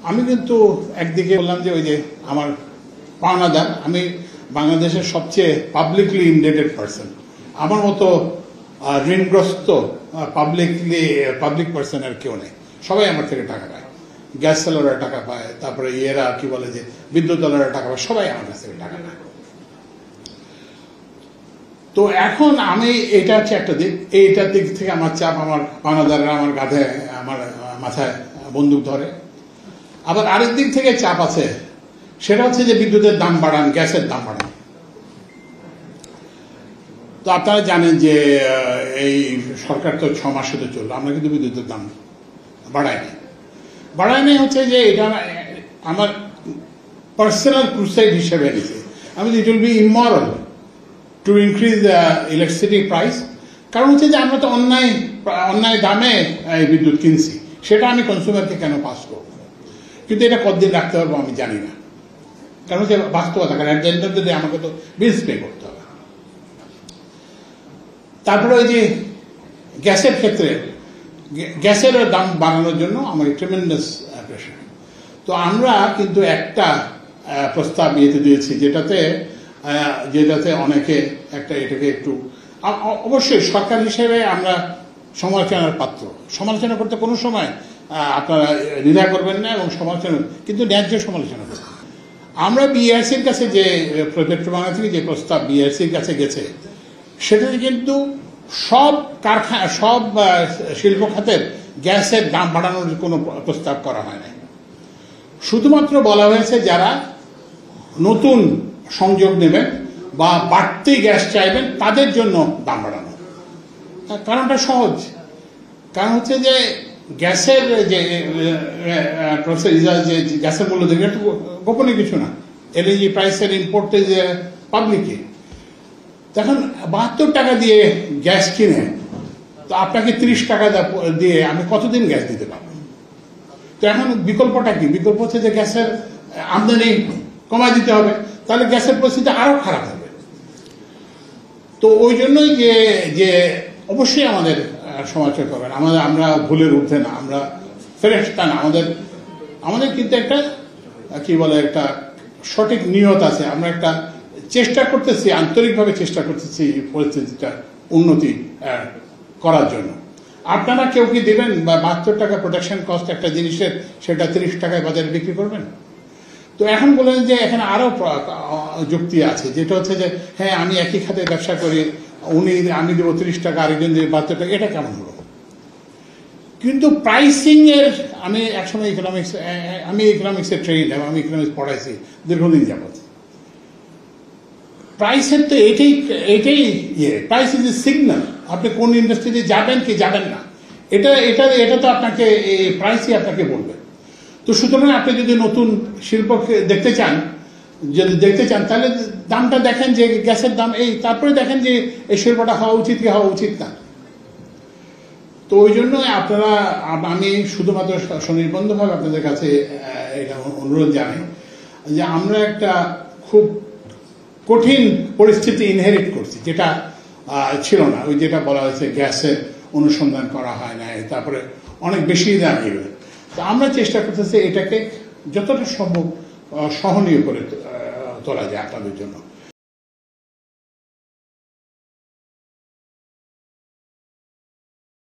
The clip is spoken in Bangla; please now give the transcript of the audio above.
আমি কিন্তু একদিকে বললাম যে ওই যে আমার পাওনাদার, আমি বাংলাদেশের সবচেয়ে পাবলিকলি ইনডেটেড পার্সন। আমার মতো ঋণগ্রস্ত পাবলিক পার্সনের কেউ নেই, সবাই আমার থেকে টাকা পায়। গ্যাস সেলাররা টাকা পায়, তারপরে ইয়েরা কি বলে যে বিদ্যুৎ-ওয়ালারা টাকা পায়, সবাই আমার কাছ থেকে টাকা পায়। তো এখন আমি এটা হচ্ছে একটা দিক, এইটার দিক থেকে আমার চাপ, আমার পাওনাদাররা আমার কাঁধে, আমার মাথায় বন্দুক ধরে। আবার আরেক দিক থেকে চাপ আছে, সেটা হচ্ছে যে বিদ্যুতের দাম বাড়ান, গ্যাসের দাম বাড়ান। তো আপনারা জানেন যে এই সরকার তো 6 মাস হতে চললো, আমরা কিন্তু বিদ্যুতের দাম বাড়ায়নি হচ্ছে যে এটা আমার পার্সোনাল ক্রুসাইড হিসেবে নিছে। আমি it will be immoral to increase the electricity price, কারণ হচ্ছে যে আমরা তো অন্যায় দামে বিদ্যুৎ কিনছি, সেটা আমি কনজিউমারকে কেন পাস করব? কিন্তু এটা কতদিন রাখতে পারবো আমি জানি না, কারণ হচ্ছে বাস্তবতা, কারণ at the end of the day আমাকে তো বিলস পে করতে হবে। তারপরে ওই যে গ্যাসের ক্ষেত্রে, গ্যাসের দাম বাড়ানোর জন্য আমার ট্রেমেন্ডাস প্রেশার। তো আমরা কিন্তু একটা প্রস্তাব ইয়েতে দিয়েছি, যেটাতে অনেকে এটাকে একটু, অবশ্যই সরকার হিসেবে আমরা সমালোচনার পাত্র, সমালোচনা করতে কোনো সময় আপনারা দ্বিধা করবেন না, এবং সমালোচনা কিন্তু ন্যায্য সমালোচনা করবেন। আমরা বিআরসির কাছে যে পেট্রোবাংলা থেকে যে প্রস্তাব বিআরসির কাছে গেছে, সেটাতে কিন্তু সব কারখানা, সব শিল্প খাতের গ্যাসের দাম বাড়ানোর কোনো প্রস্তাব করা হয় না। শুধুমাত্র বলা হয়েছে যারা নতুন সংযোগ নেবেন বা বাড়তি গ্যাস চাইবেন তাদের জন্য দাম বাড়ানো। কারণটা সহজ, কারণ হচ্ছে যে গ্যাসের যে গ্যাসের মূল্য দেখবে একটু গোপনীয় কিছু না, এলএনজি প্রাইসের ইম্পোর্ট যে পাবলিকই। তখন 72 টাকা দিয়ে গ্যাস কিনে তো আপনাকে 30 টাকা দিয়ে আমি কতদিন গ্যাস দিতে পারবো? তো এখন বিকল্পটা কি? বিকল্প হচ্ছে যে গ্যাসের আমদানি কমায় দিতে হবে, তাহলে গ্যাসের পরিস্থিতি আরো খারাপ হবে। তো ওই জন্যই যে অবশ্যই আমাদের সমালোচনা করবেন, আমরা ভুলের ঊর্ধ্বে না, আমরা ফেরেশতা না, আমাদের কিন্তু একটা কি বলে একটা সঠিক নিয়ত আছে। আমরা একটা চেষ্টা করতেছি, আন্তরিকভাবে চেষ্টা করতেছি পরিস্থিতিটা উন্নতি করার জন্য। আপনারা কেউ কি দেবেন বা 72 টাকা প্রোডাকশন কস্ট একটা জিনিসের, সেটা 30 টাকায় বাজারে বিক্রি করবেন? তো এখন বলেন যে এখানে আরো যুক্তি আছে, যেটা হচ্ছে যে হ্যাঁ আমি একই খাতে ব্যবসা করি, আমি দেবো 30 টাকা, আরেকজন দেবে 72 টাকা, এটা কেমন হলো? কিন্তু প্রাইসিং এর, আমি একসময় ইকোনমিক্সের ট্রেনিং, আমি ইকোনমিক্স পড়াইছি দীর্ঘদিন যাবত। প্রাইসের তো এটাই প্রাইস ইজ এ সিগন্যাল, আপনি কোন ইন্ডাস্ট্রিতে যাবেন কি যাবেন না, এটা তো আপনাকে প্রাইসই আপনাকে বলবে। তো সুতরাং আপনি যদি নতুন শিল্প দেখতে চান তাহলে দামটা দেখেন যে গ্যাসের দাম এই, তারপরে দেখেন যে এই শিল্পটা হওয়া উচিত কি হওয়া উচিত না। তো ওই জন্য আমি শুধুমাত্র স্বনির্বন্ধভাবে আপনাদের কাছে এটা অনুরোধ জানাই যে আমরা একটা খুব কঠিন পরিস্থিতি ইনহেরিট করছি, যেটা ছিল না। ওই যেটা বলা হয়েছে গ্যাসের অনুসন্ধান করা হয় না, তারপরে অনেক বেশি দাম এগুলো। তো আমরা চেষ্টা করতেছি এটাকে যতটা সম্ভব সহনীয় করে তোলা যায় আপনাদের জন্য।